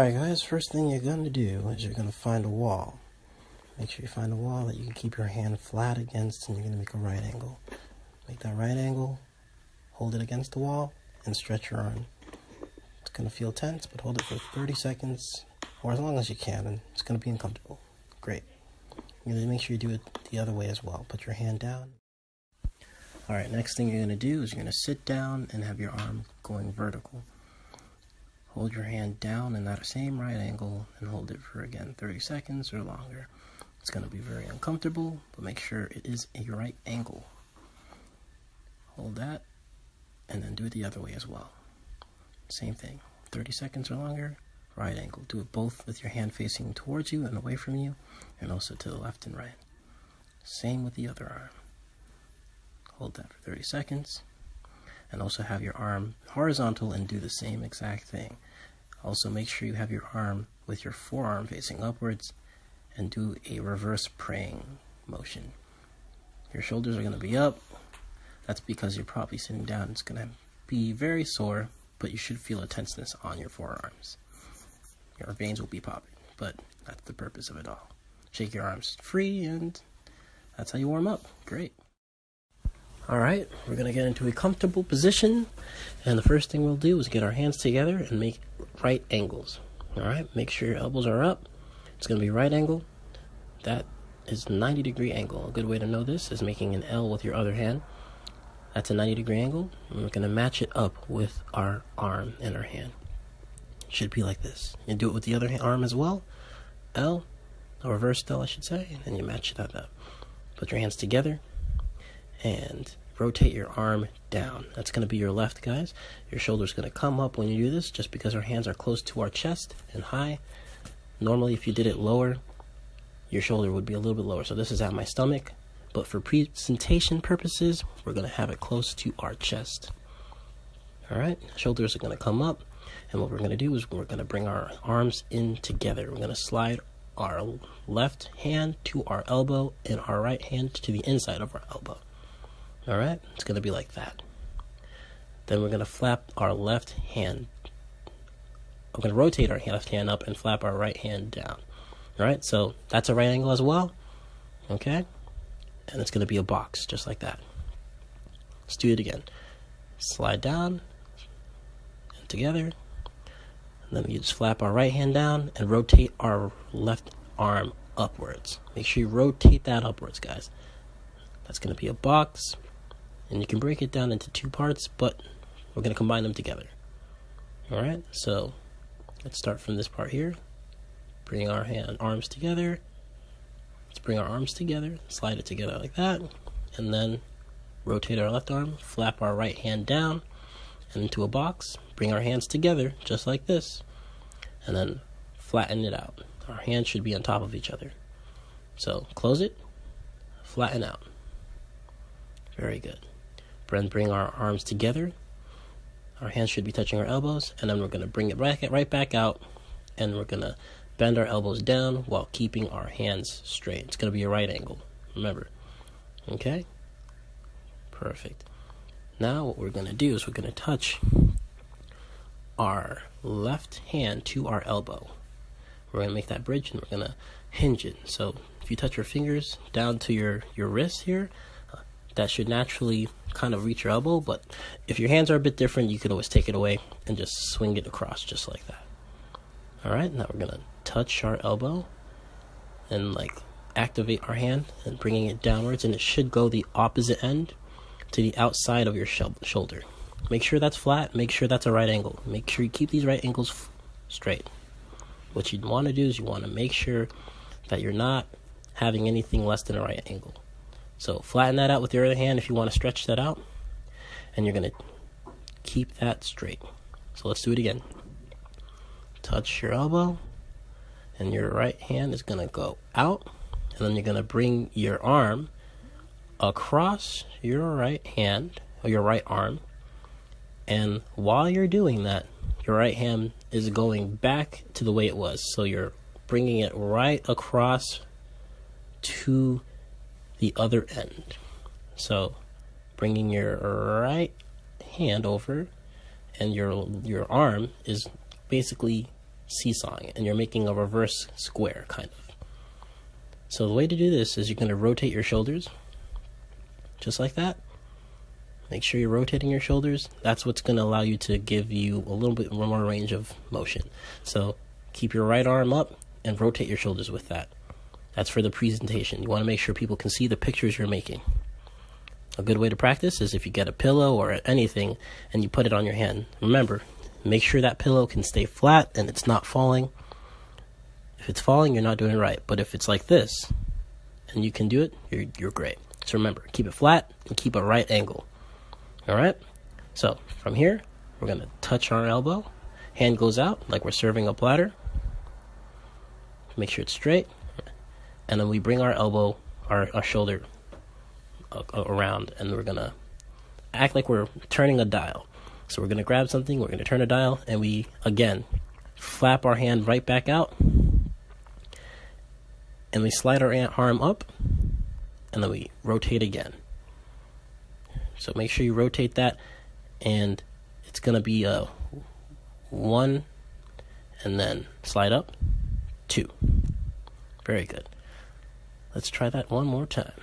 Alright guys, first thing you're going to do is you're going to find a wall. Make sure you find a wall that you can keep your hand flat against, and you're going to make a right angle. Make that right angle, hold it against the wall, and stretch your arm. It's going to feel tense, but hold it for 30 seconds, or as long as you can, and it's going to be uncomfortable. Great. You're going to make sure you do it the other way as well. Put your hand down. Alright, next thing you're going to do is you're going to sit down and have your arm going vertical. Hold your hand down in that same right angle and hold it for, again, 30 seconds or longer. It's going to be very uncomfortable, but make sure it is a right angle. Hold that, and then do it the other way as well. Same thing, 30 seconds or longer, right angle. Do it both with your hand facing towards you and away from you, and also to the left and right. Same with the other arm. Hold that for 30 seconds. And also have your arm horizontal and do the same exact thing. Also make sure you have your arm with your forearm facing upwards and do a reverse praying motion. Your shoulders are going to be up. That's because you're probably sitting down. It's going to be very sore, but you should feel a tenseness on your forearms. Your veins will be popping, but that's the purpose of it all. Shake your arms free, and that's how you warm up. Great. Alright, we're going to get into a comfortable position, and the first thing we'll do is get our hands together and make right angles. Alright, make sure your elbows are up. It's going to be right angle. That is 90-degree angle. A good way to know this is making an L with your other hand. That's a 90-degree angle, and we're going to match it up with our arm and our hand. It should be like this. You do it with the other arm as well. L, a reverse L I should say, and you match that up. Put your hands together and rotate your arm down. That's going to be your left, guys. Your shoulder's going to come up when you do this, just because our hands are close to our chest and high. Normally, if you did it lower, your shoulder would be a little bit lower. So this is at my stomach, but for presentation purposes, we're going to have it close to our chest. Alright, shoulders are going to come up, and what we're going to do is we're going to bring our arms in together. We're going to slide our left hand to our elbow and our right hand to the inside of our elbow. Alright, it's going to be like that. Then we're going to flap our left hand. I'm going to rotate our left hand up and flap our right hand down. Alright, so that's a right angle as well. Okay? And it's going to be a box, just like that. Let's do it again. Slide down, and together. And then we just flap our right hand down and rotate our left arm upwards. Make sure you rotate that upwards, guys. That's going to be a box. And you can break it down into two parts, but we're going to combine them together. Alright, so let's start from this part here. Bring our arms together. Let's bring our arms together, slide it together like that, and then rotate our left arm, flap our right hand down and into a box, bring our hands together just like this, and then flatten it out. Our hands should be on top of each other. So close it, flatten out. Very good. Then bring our arms together. Our hands should be touching our elbows, and then we're going to bring it right back out, and we're going to bend our elbows down while keeping our hands straight. It's going to be a right angle, remember. Okay? Perfect. Now what we're going to do is we're going to touch our left hand to our elbow. We're going to make that bridge, and we're going to hinge it. So if you touch your fingers down to your wrist here, that should naturally kind of reach your elbow, but if your hands are a bit different, you could always take it away and just swing it across just like that. Alright, now we're going to touch our elbow and like activate our hand and bringing it downwards, and it should go the opposite end to the outside of your shoulder. Make sure that's flat, make sure that's a right angle. Make sure you keep these right angles straight. What you want to do is you want to make sure that you're not having anything less than a right angle. So flatten that out with your other hand if you want to stretch that out, and you're going to keep that straight. So let's do it again. Touch your elbow, and your right hand is going to go out, and then you're going to bring your arm across your right hand, or your right arm, and while you're doing that, your right hand is going back to the way it was. So you're bringing it right across to the other end. So bringing your right hand over, and your arm is basically seesawing, and you're making a reverse square, kind of. So the way to do this is you're going to rotate your shoulders, just like that. Make sure you're rotating your shoulders. That's what's going to allow you to give you a little bit more range of motion. So keep your right arm up and rotate your shoulders with that. That's for the presentation. You want to make sure people can see the pictures you're making. A good way to practice is if you get a pillow or anything and you put it on your hand. Remember, make sure that pillow can stay flat and it's not falling. If it's falling, you're not doing it right. But if it's like this and you can do it, you're great. So remember, keep it flat and keep a right angle. All right? So from here, we're going to touch our elbow. Hand goes out like we're serving a platter. Make sure it's straight. And then we bring our elbow, our shoulder around, and we're going to act like we're turning a dial. So we're going to grab something, we're going to turn a dial, and we, again, flap our hand right back out. And we slide our arm up, and then we rotate again. So make sure you rotate that, and it's going to be a 1, and then slide up, 2. Very good. Let's try that one more time.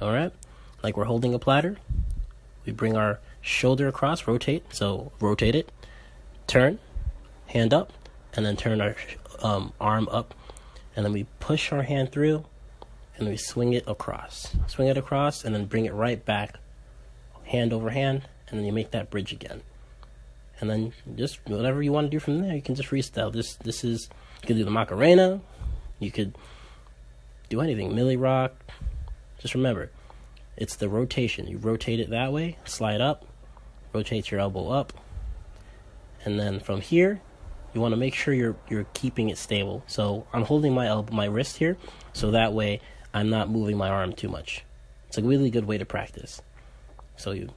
All right? Like we're holding a platter. We bring our shoulder across, rotate. So rotate it, turn, hand up, and then turn our arm up. And then we push our hand through, and we swing it across. Swing it across, and then bring it right back, hand over hand, and then you make that bridge again. And then just whatever you want to do from there, you can just freestyle. This is, you can do the Macarena, you could do anything, Millie Rock. Just remember, it's the rotation. You rotate it that way, slide up, rotate your elbow up, and then from here, you want to make sure you're keeping it stable. So I'm holding my wrist here, so that way I'm not moving my arm too much. It's a really good way to practice. So you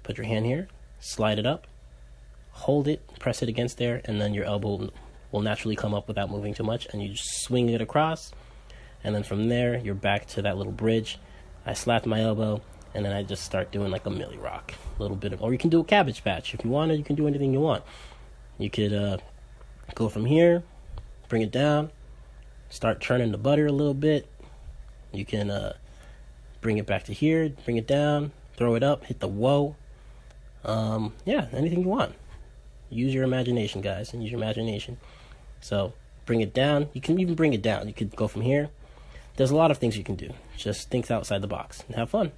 put your hand here, slide it up, hold it, press it against there, and then your elbow will naturally come up without moving too much, and you just swing it across, and then from there, you're back to that little bridge. I slapped my elbow, and then I just start doing like a Millie Rock, a little bit of, or you can do a Cabbage Patch. If you want it, you can do anything you want. You could go from here, bring it down, start churning the butter a little bit. You can bring it back to here, bring it down, throw it up, hit the whoa. Yeah, anything you want. Use your imagination, guys, and use your imagination. So bring it down. You can even bring it down. You could go from here. There's a lot of things you can do. Just think outside the box and have fun.